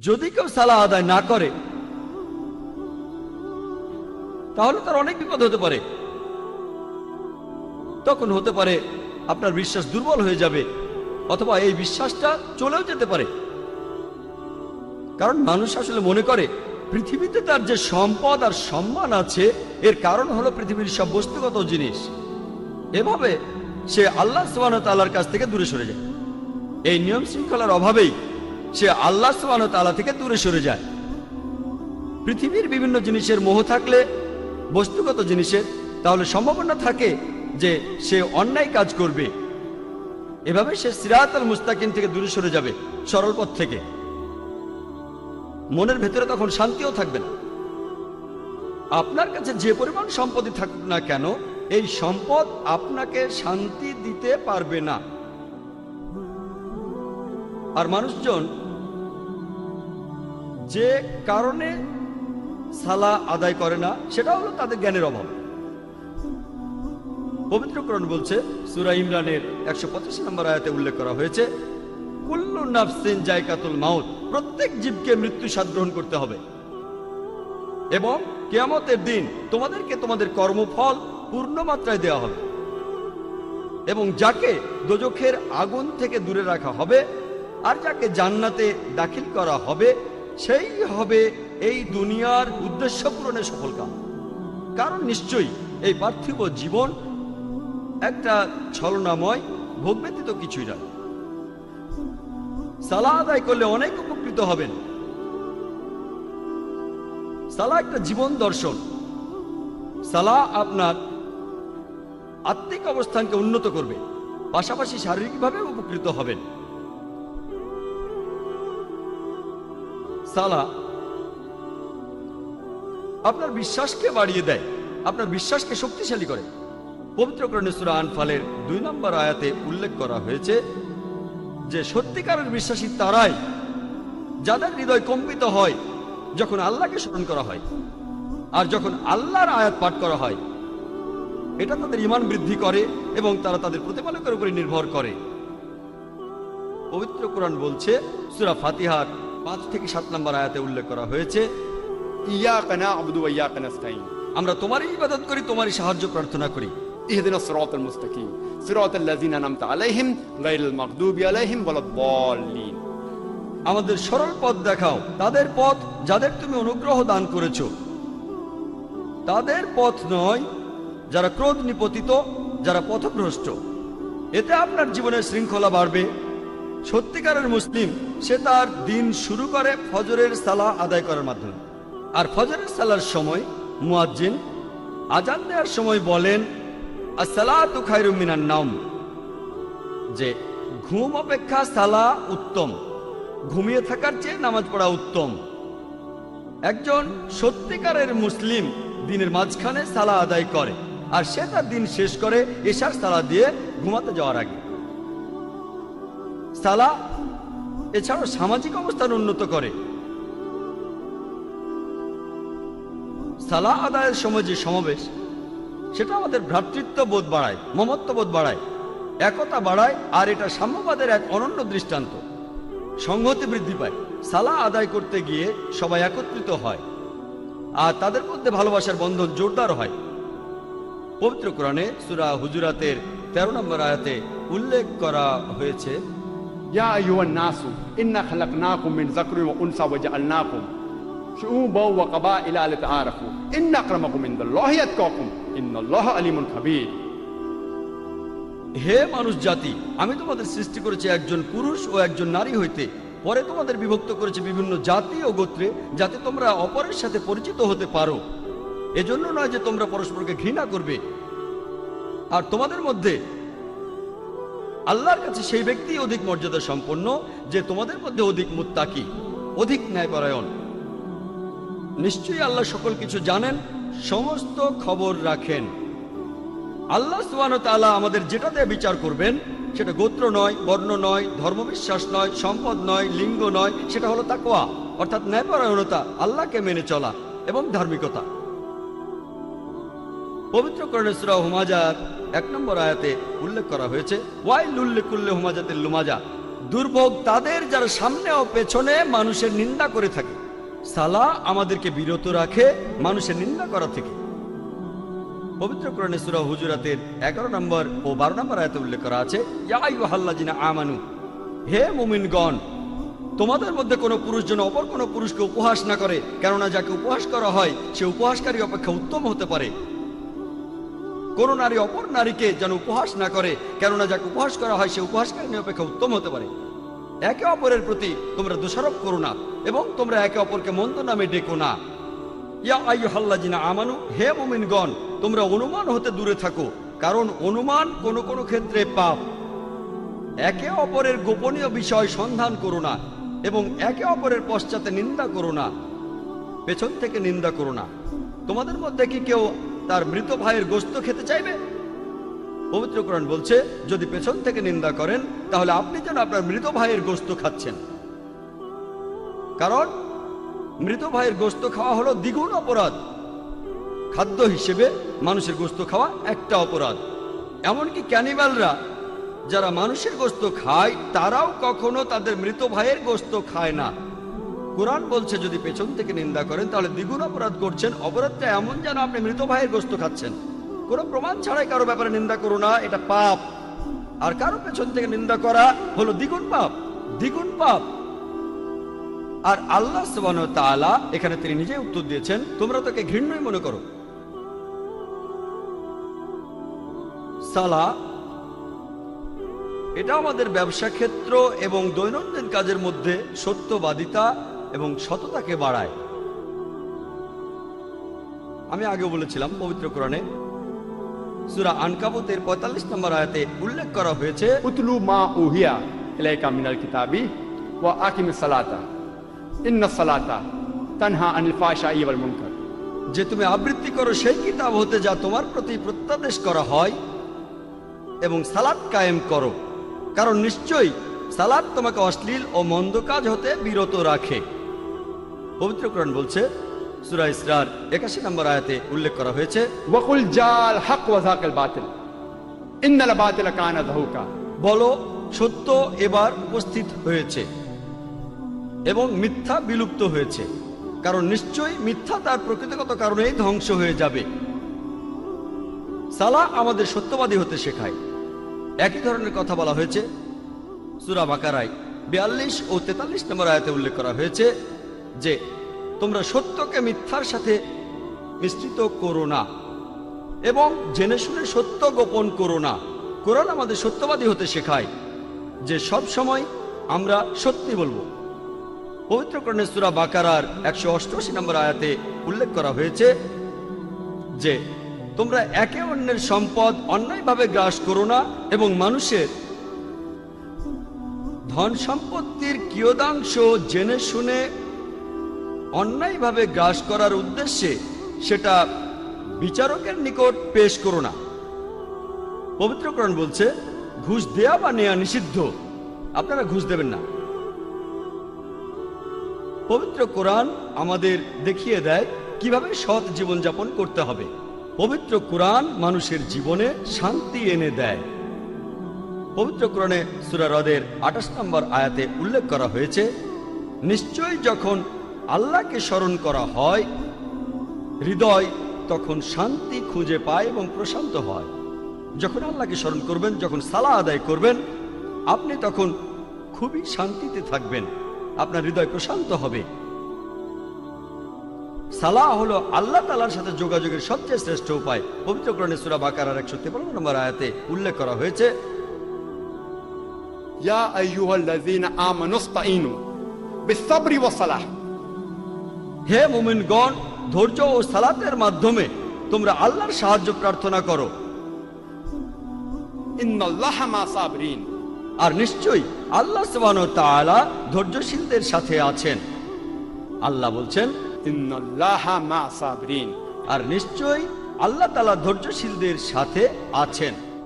যদি কেউ সালাহ আদায় না করে তাহলে তার অনেক বিপদ হতে পারে। তখন হতে পারে আপনার বিশ্বাস দুর্বল হয়ে যাবে, অথবা এই বিশ্বাসটা চলেও যেতে পারে। কারণ মানুষ আসলে মনে করে পৃথিবীতে তার যে সম্পদ আর সম্মান আছে এর কারণ হলো পৃথিবীর সব বস্তুগত জিনিস। এভাবে সে আল্লাহ সুবহানাহু ওয়া তাআলার কাছ থেকে দূরে সরে যায়। এই নিয়ম শৃঙ্খলার অভাবেই সে আল্লাহ সুবহানাহু ওয়া তাআলা থেকে দূরে সরে যায়। পৃথিবীর বিভিন্ন জিনিসের মোহ থাকলে, বস্তুগত জিনিসের, তাহলে সম্ভাবনা থাকে যে সে অন্যায় কাজ করবে। এভাবে সে সিরাতাল মুস্তাকিম থেকে দূরে সরে যাবে, সরল পথ থেকে। মনের ভেতরে তখন শান্তিও থাকবে না। আপনার কাছে যে পরিমাণ সম্পত্তি থাকুক না কেন, এই সম্পদ আপনাকে শান্তি দিতে পারবে না। আর মানুষজন যে কারণে সালাহ আদায় করে না সেটা হলো তাদের জ্ঞানের অভাব। পবিত্র কোরআন বলছে, সূরা ইমরানের 185 নম্বর আয়াতে উল্লেখ করা হয়েছে, কুল্লু নাফসিন যায়কাতুল মাউত, প্রত্যেক জীবকে মৃত্যু স্বাদ গ্রহণ করতে হবে এবং কিয়ামতের দিন তোমাদেরকে তোমাদের কর্মফল পূর্ণ মাত্রায় দেওয়া হবে এবং যাকে দোজখের আগুন থেকে দূরে রাখা হবে আর যাকে জান্নাতে দাখিল করা হবে সেই হবে এই দুনিয়ার উদ্দেশ্য পূরণের সফলকাম। কারণ নিশ্চয়ই এই পার্থিব জীবন একটা ছলনাময়, ভোগ ব্যতীত কিছুই নয়। সালাহ আদায় করলে অনেক উপকৃত হবেন। সালাহ একটা জীবন দর্শন। সালাহ আপনার আত্মিক অবস্থানকে উন্নত করবে, পাশাপাশি শারীরিকভাবে উপকৃত হবেন। সালাহ আপনার বিশ্বাসকে বাড়িয়ে দেয়, আপনার বিশ্বাসকে শক্তিশালী করে। পবিত্র কোরআনে সূরা আনফালের 2 নম্বর আয়াতে উল্লেখ করা হয়েছে যে সত্যিকারের বিশ্বাসী তারাই যাদের হৃদয় কম্পিত হয় যখন আল্লাহকে স্মরণ করা হয় আর যখন আল্লাহর আয়াত পাঠ করা হয়। এটা তাদের ঈমান বৃদ্ধি করে এবং তারা তাদের প্রতিপালকের উপরে নির্ভর করে। পবিত্র কোরআন বলছে, সূরা ফাতিহার 5 থেকে 7 নম্বর আয়াতে উল্লেখ করা হয়েছে, ইয়াকা না'বুদু ওয়া ইয়াকা নাস্তাঈন, আমরা তোমারই ইবাদত করি, তোমারই সাহায্য প্রার্থনা করি। ইহদিনাস সিরাতাল মুস্তাকিম সিরাতাল লাযিনা আন'আমতা আলাইহিম গায়রিল মাগদুবি আলাইহিম ওয়ালাদ-দাল্লিন, আমাদের সরল পথ দেখাও, তাদের পথ যাদের তুমি অনুগ্রহ দান করেছো, তাদের পথ নয় যারা ক্রোধ নিপতিত, যারা পথভ্রষ্ট। এতে আপনার জীবনের শৃঙ্খলা বাড়বে। সত্যিকারের মুসলিম সে তার দিন শুরু করে ফজরের সালাহ আদায় করার মাধ্যমে। আর ফজরের সালার সময় মুয়াজ্জিন আজান দেওয়ার সময় বলেন, আসসালাতু খায়রুম মিনান নাওম, যে ঘুম অপেক্ষা সালাহ উত্তম, ঘুমিয়ে থাকার চেয়ে নামাজ পড়া উত্তম। একজন সত্যিকারের মুসলিম দিনের মাঝখানে সালাহ আদায় করে আর সে তার দিন শেষ করে এশার সালাহ দিয়ে ঘুমাতে যাওয়ার আগে। সালাহ এছাড়াও সামাজিক অবস্থান উন্নত করে। সালাহ আদায়ের সময় যে সমাবেশ, সেটা আমাদের ভ্রাতৃত্ব বোধ বাড়ায়, মমত্ববোধ বাড়ায়, একতা বাড়ায়, আর এটা সাম্যবাদের এক অনন্য দৃষ্টান্ত। সংহতি বৃদ্ধি পায়। সালাহ আদায় করতে গিয়ে সবাই একত্রিত হয় আর তাদের মধ্যে ভালোবাসার বন্ধন জোরদার হয়। পবিত্র কোরআনে সূরা হুজুরাতের 13 নম্বর আয়াতে উল্লেখ করা হয়েছে, ইয়া আইয়ুহান নাসু ইন্না খালাকনাকুম মিন যাকরিন ওয়া উনসা ওয়া জাআলনাকুম শুউবান ওয়া কাবাইলা লিতাআরাফু ইন্না আকরামাকুম ইনদাল্লাহি আতকাকুম ইন্নাল্লাহা আলিমুন খাবীর। হে মানুষ জাতি, আমি তোমাদের সৃষ্টি করেছি একজন পুরুষ ও একজন নারী হইতে, পরে তোমাদের বিভক্ত করেছে বিভিন্ন জাতি ও গোত্রে, যাতে তোমরা অপরের সাথে পরিচিত হতে পারো। এজন্য নয় যে তোমরা পরস্পরকে ঘৃণা করবে। আর তোমাদের মধ্যে আল্লাহর কাছে সেই ব্যক্তি অধিক মর্যাদা সম্পন্ন যে তোমাদের মধ্যে অধিক মুত্তাকি, অধিক ন্যায়পরায়ণ। নিশ্চয়ই আল্লাহ সকল কিছু জানেন, সমস্ত খবর রাখেন। আল্লাহ সুবহানাহু ওয়া তাআলা আমাদের যেটা দিয়ে বিচার করবেন সেটা গোত্র নয়, বর্ণ নয়, ধর্মবিশ্বাস নয়, সম্পদ নয়, লিঙ্গ নয়, সেটা হলো তাকওয়া, অর্থাৎ ন্যায়পরায়ণতা, আল্লাহকে মেনে চলা এবং ধার্মিকতা। পবিত্র কোরআনে সূরা হুমাজার 1 নম্বর আয়াতে উল্লেখ করা হয়েছে, ওয়াইলুল লিকুল্লি হুমাজাতিল লুমাজা, দুর্ভোগ তাদের যারা সামনে ও পেছনে মানুষের নিন্দা করে থাকে। সালাহ আমাদেরকে বিরত রাখে মানুষের নিন্দা করা থেকে। পবিত্র কোরআনে সূরা হুজুরাতের 11 নম্বর ও 12 নম্বর আয়াতে উল্লেখ করা আছে, ইয়া আইয়ুহাল্লাযিনা আমানু, হে মুমিনগণ, তোমাদের মধ্যে কোনো পুরুষ যেন অপর কোনো পুরুষকে উপহাস না করে, কেননা যাকে উপহাস করা হয় সে উপহাসকারী অপেক্ষা উত্তম হতে পারে। কোন নারী অপর নারীকে যেন উপহাস না করে, কেননা যাকে উপহাস করা হয় সে উপহাসকারী অপেক্ষা উত্তম হতে পারে। একে অপরের প্রতি তোমরা দোষারোপ করো না এবং তোমরা একে অপরকে মন্দ নামে ডেকো না। ইয়া আইয়ুহাল্লাযিনা আমানু, হে মুমিনগণ, তোমরা অনুমান হতে দূরে থাকো, কারণ অনুমান কোন কোন ক্ষেত্রে পাপ। একে অপরের গোপনীয় বিষয় সন্ধান করো না এবং একে অপরের পশ্চাতে নিন্দা করো না, পেছন থেকে নিন্দা করো না। তোমাদের মধ্যে কি কেউ তার মৃত ভাইয়ের গোশত খেতে চাইবে? পবিত্র কোরআন বলছে, যদি পেছন থেকে নিন্দা করেন তাহলে আপনি যেন আপনার মৃত ভাইয়ের গোশত খাচ্ছেন, কারণ মৃত ভাইয়ের গোশত খাওয়া হলো দ্বিগুণ অপরাধ। খাদ্য হিসেবে মানুষের গোশত খাওয়া একটা অপরাধ। এমনকি ক্যানিবালরা যারা মানুষের গোশত খায় তারাও কখনো তাদের মৃত ভাইয়ের গোশত খায় না। কোরআন বলছে যদি পেছন থেকে নিন্দা করেন তাহলে দ্বিগুণ অপরাধ করছেন। অপরাধটা এমন যেন আপনি মৃত ভাইয়ের গোশত খাচ্ছেন। কোনো প্রমাণ ছাড়াই কারো ব্যাপারে নিন্দা করো না, এটা পাপ। আর কারো পেছন থেকে নিন্দা করা হলো দ্বিগুণ পাপ, দ্বিগুণ পাপ। আর আল্লাহ সুবহানাহু ওয়া তাআলা এখানে তিনি নিজেই উত্তর দিয়েছেন, তোমরা তাকে ঘৃণ্যই মনে করো। সালাহ এটা আমাদের ব্যবসা ক্ষেত্র এবং দৈনন্দিন কাজের মধ্যে সত্যবাদিতা এবং সততাকে বাড়ায়। আমি আগে বলেছিলাম পবিত্র কোরআনে সূরা আনকাবুতের 45 নম্বর আয়াতে উল্লেখ করা হয়েছে, উতলু মা উহিয়া ইলাইকা মিনাল কিতাবি ওয়া আকিমিস সালাতা ইন্নাস সালাতা তানহা আনিল ফাহশাই ওয়াল মুনকার, যে তুমি আবৃত্তি করো সেই কিতাব হতে যা তোমার প্রতি প্রত্যাদেশ করা হয় এবং সালাত কায়েম করো, কারণ নিশ্চয়ই সালাত তোমাকে অশ্লীল ও মন্দ কাজ হতে বিরত রাখে। পবিত্র কোরআন বলছে সূরা ইসরার 81 নম্বর আয়াতে উল্লেখ করা হয়েছে, ওয়াকুল জাল হক ওয়া যাকাল বাতিল ইন্নাল বাতিলা কানা যাহুকা, বলো সত্য এবার উপস্থিত হয়েছে এবং মিথ্যা বিলুপ্ত হয়েছে, কারণ নিশ্চয়ই মিথ্যা তার প্রকৃতিগত কারণেই ধ্বংস হয়ে যাবে। সালাহ আমাদের সত্যবাদী হতে শেখায়। একই ধরনের কথা বলা হয়েছে সূরা বাকারায় 42 ও 43 নম্বর আয়াতে উল্লেখ করা হয়েছে যে তোমরা সত্যকে মিথ্যার সাথে মিশ্রিত করো না এবং জেনে শুনে সত্য গোপন করো না। কোরআন আমাদের সত্যবাদী হতে শেখায় যে সব সময় আমরা সত্যি বলবো। পবিত্র কোরআনে সূরা বাকারার 188 নম্বর আয়াতে উল্লেখ করা হয়েছে যে তোমরা একে অন্যের সম্পদ অন্যায়ভাবে গ্রাস করো না এবং মানুষের ধন সম্পত্তির কিয়দাংশ জেনে শুনে অন্যায়ভাবে গ্রাস করার উদ্দেশ্যে সেটা বিচারকের নিকট পেশ করো না। পবিত্র কোরআন বলছে ঘুষ দেয়া বা নেয়া নিষিদ্ধ, আপনারা ঘুষ দেবেন না। পবিত্র কোরআন আমাদের দেখিয়ে দেয় কিভাবে সৎ জীবনযাপন করতে হবে। পবিত্র কোরআন মানুষের জীবনে শান্তি এনে দেয়। পবিত্র কোরআনে সূরা রদের 28 নম্বর আয়াতে উল্লেখ করা হয়েছে, নিশ্চয়ই যখন আল্লাহকে স্মরণ করা হয় হৃদয় তখন শান্তি খুঁজে পায় এবং প্রশান্ত হয়। যখন আল্লাহকে স্মরণ করবেন, যখন সালাহ আদায় করবেন, আপনি তখন খুবই শান্তিতে থাকবেন, আপনার হৃদয় প্রশান্ত হবে। সালাহ হলো আল্লাহ তাআলার সাথে যোগাযোগের সবচেয়ে শ্রেষ্ঠ উপায়। পবিত্র কোরআনে সূরা বাকারার 153 নম্বর আয়াতে উল্লেখ করা হয়েছে, ইয়া আইয়ুহাল্লাযীনা আমানুস্তাঈনু বিস-সাবরি ওয়াস-সালাহ, হে মুমিনগণ, ধৈর্য ও সালাতের মাধ্যমে তোমরা আল্লাহর সাহায্য প্রার্থনা করো। ইন্নাল্লাহা মা সাবরিন, আর নিশ্চয়ই আল্লাহ সুবহানাহু ওয়া তাআলা ধৈর্যশীলদের সাথে আছেন। আল্লাহ বলছেন ইন্নাল্লাহা মা সাবরিন, আর নিশ্চয়ই আল্লাহ তাআলা ধৈর্যশীলদের সাথে আছেন।